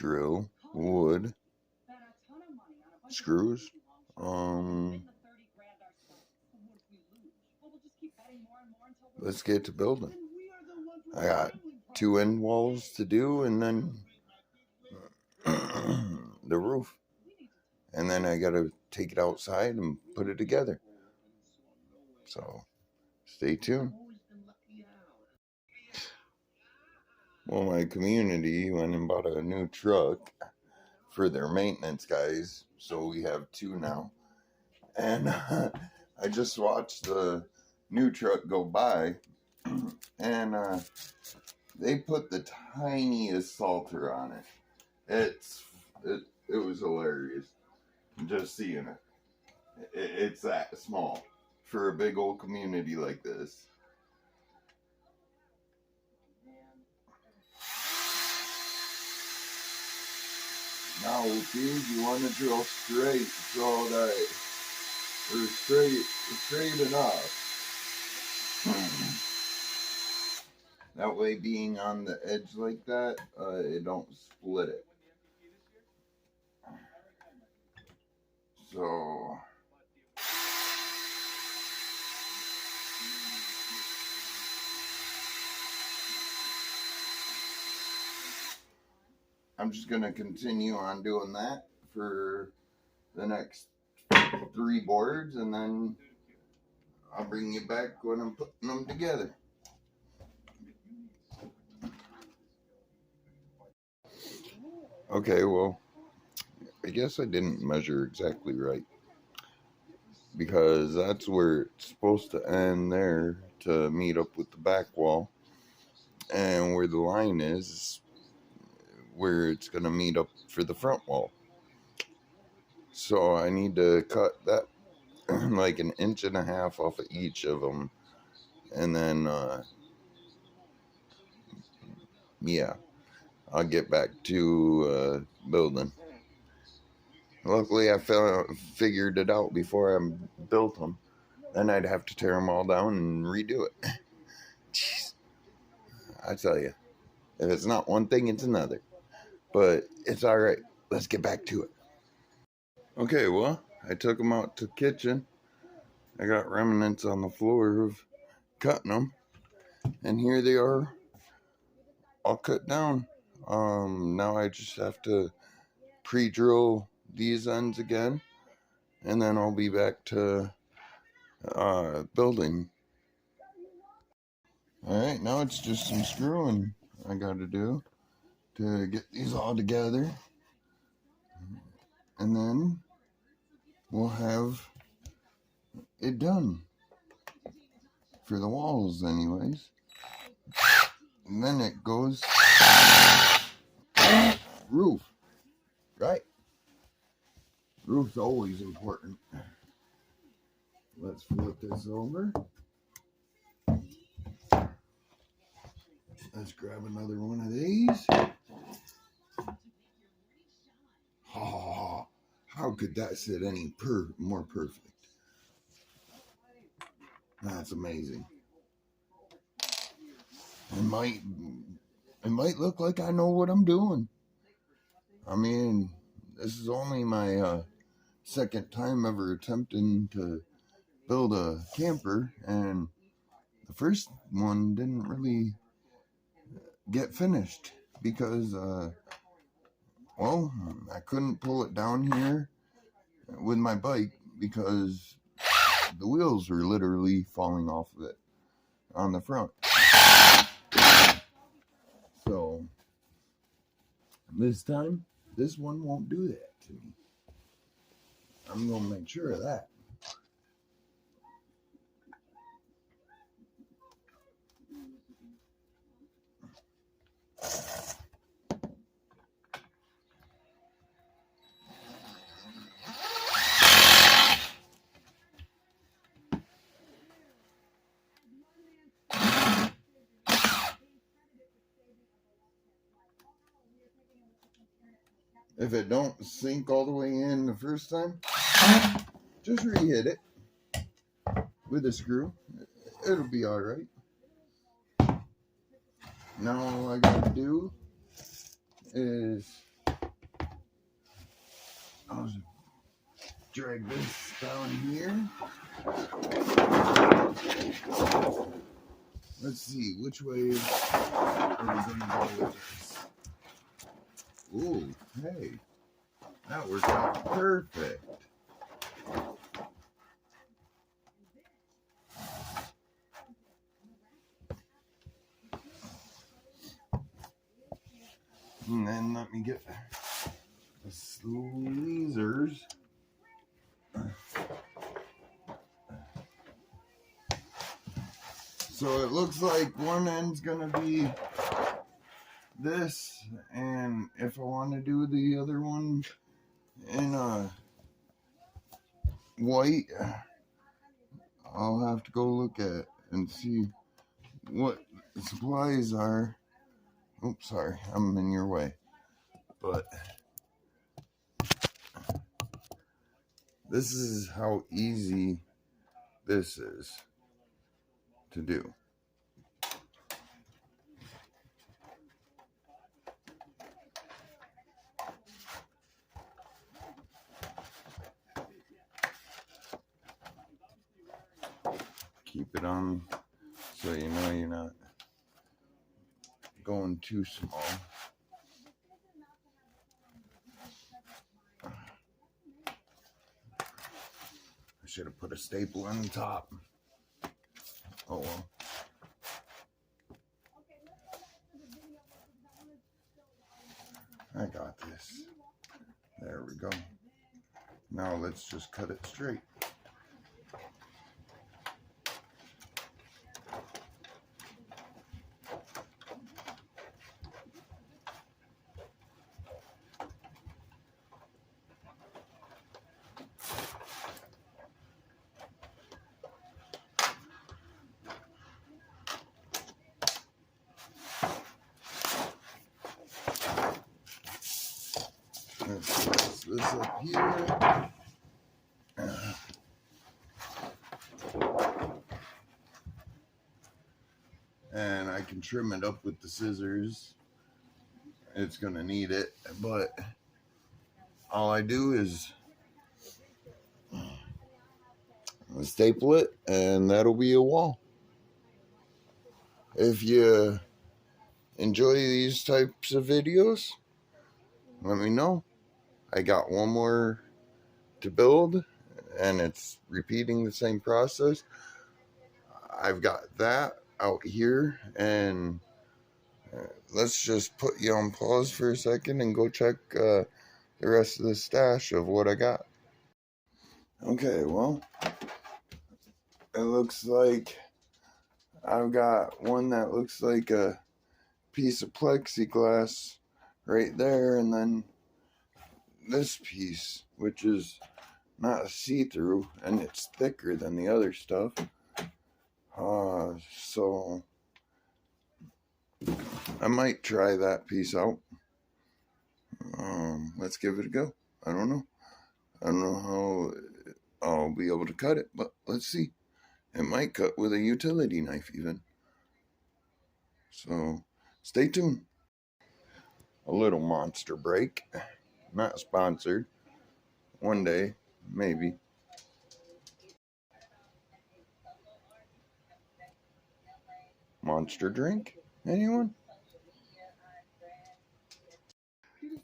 drill, wood, screws. Let's get to building. I got 2 end walls to do, and then the roof. And then I gotta take it outside and put it together. So, stay tuned. Well, my community went and bought a new truck for their maintenance guys. So we have 2 now. And I just watched the new truck go by. And they put the tiniest salter on it. It was hilarious. Just seeing it. It's that small for a big old community like this. Now, if you want to drill straight, so that or straight enough. That way, being on the edge like that, it don't split it. So I'm just gonna continue on doing that for the next 3 boards, and then I'll bring you back when I'm putting them together. Okay, well, I guess I didn't measure exactly right, because that's where it's supposed to end there to meet up with the back wall, and where the line is where it's going to meet up for the front wall. So I need to cut that like 1.5 inches off of each of them, and then yeah, I'll get back to building. Luckily, I figured it out before I built them. Then I'd have to tear them all down and redo it. Jeez. I tell you, if it's not one thing, it's another. But it's all right. Let's get back to it. Okay, well, I took them out to the kitchen. I got remnants on the floor of cutting them. And here they are, all cut down. Now I just have to pre-drill these ends again. And then I'll be back to building. Alright, now it's just some screwing I gotta do to get these all together. And then we'll have it done. For the walls anyways. And then it goes roof. Right? Roof's always important. Let's flip this over. Let's grab another one of these. Oh, how could that sit any more perfect? That's amazing. It might look like I know what I'm doing. I mean, this is only my second time ever attempting to build a camper, and the first one didn't really get finished because well, I couldn't pull it down here with my bike because the wheels were literally falling off of it on the front. So this time, this one won't do that to me. I'm gonna make sure of that. If it don't sink all the way in the first time, just re-hit it with a screw. It'll be all right. Now all I gotta do is I'll just drag this down here. Let's see, which way are we going to go with this? Ooh, hey, that worked out perfect. And then let me get the sleezers. So it looks like one end's gonna be this, and if I want to do the other one in white, I'll have to go look at and see what the supplies are. Oops, sorry, I'm in your way. But this is how easy this is to do. Keep it on so you know you're not going too small. I should have put a staple on the top. Oh well. I got this. There we go. Now let's just cut it straight. Let's place this up here. And I can trim it up with the scissors. It's gonna need it, but all I do is staple it, and that'll be a wall. If you enjoy these types of videos, let me know. I got one more to build, and it's repeating the same process. I've got that out here, and let's just put you on pause for a second and go check the rest of the stash of what I got. Okay, well, it looks like I've got one that looks like a piece of plexiglass right there, and then this piece, which is not see-through, and it's thicker than the other stuff. So I might try that piece out. Let's give it a go. I don't know how I'll be able to cut it, but let's see. It might cut with a utility knife even. So stay tuned. A little monster break. Not sponsored. One day, maybe. Monster drink? Anyone?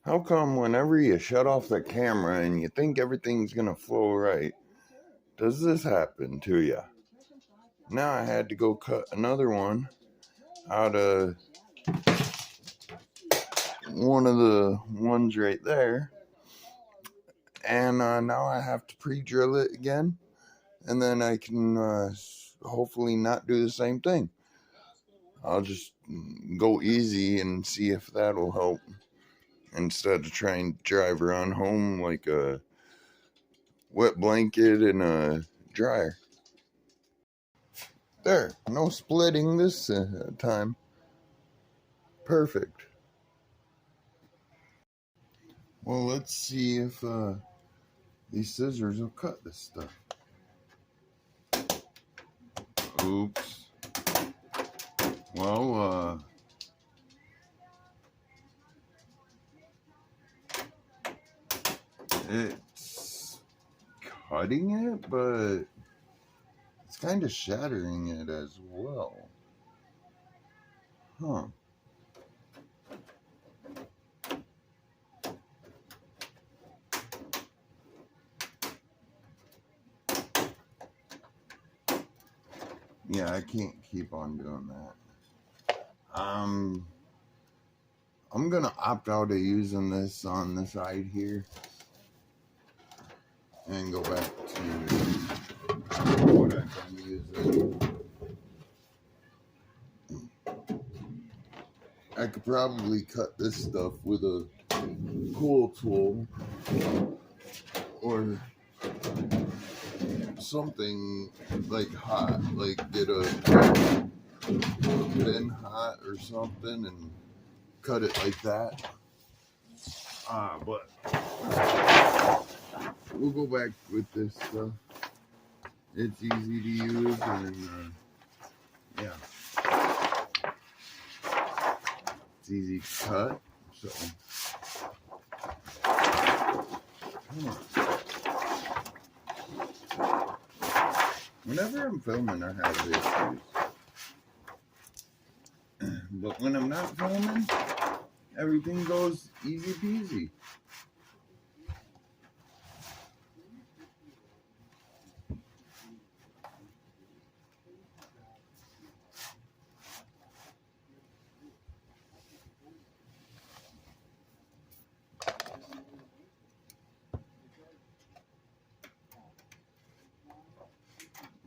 How come whenever you shut off the camera and you think everything's gonna flow right, does this happen to you? Now I had to go cut another one out of one of the ones right there, and now I have to pre-drill it again, and then I can hopefully not do the same thing. I'll just go easy and see if that'll help, instead of trying to drive around home like a wet blanket and a dryer. There, no splitting this time. Perfect. Well, let's see if these scissors will cut this stuff. Oops. Well, It's cutting it, but it's kind of shattering it as well. Huh. Yeah, I can't keep on doing that. I'm gonna opt out of using this on the side here and go back to what I've been using. I could probably cut this stuff with a cool tool or something like hot, like get a bin hot or something and cut it like that. But we'll go back with this stuff. It's easy to use and yeah, it's easy to cut. So come on. Whenever I'm filming, I have issues. But when I'm not filming, everything goes easy peasy.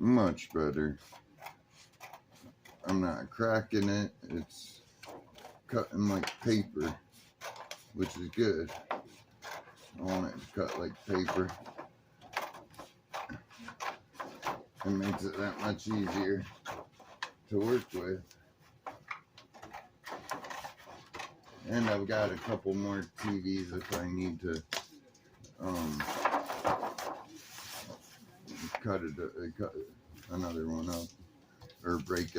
Much better. I'm not cracking it. It's cutting like paper, which is good. I want it to cut like paper. It makes it that much easier to work with. And I've got a couple more TVs if I need to cut another one up or break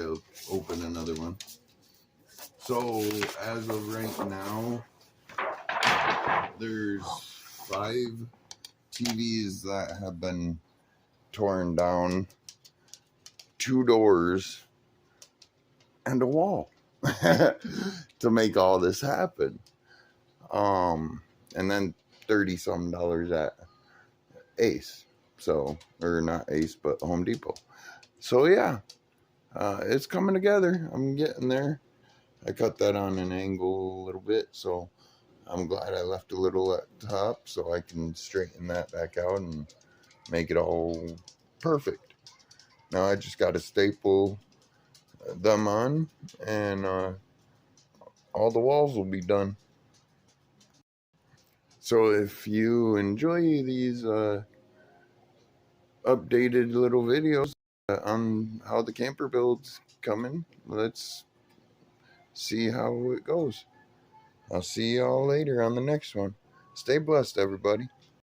open another one. So as of right now, there's 5 TVs that have been torn down, 2 doors, and a wall to make all this happen. And then $30-some at Ace. So, or not Ace, but Home Depot. So yeah, it's coming together. I'm getting there. I cut that on an angle a little bit, so I'm glad I left a little at the top so I can straighten that back out and make it all perfect. Now I just got to staple them on and all the walls will be done. So if you enjoy these updated little videos on how the camper build's coming, let's see how it goes. I'll see y'all later on the next one. Stay blessed, everybody.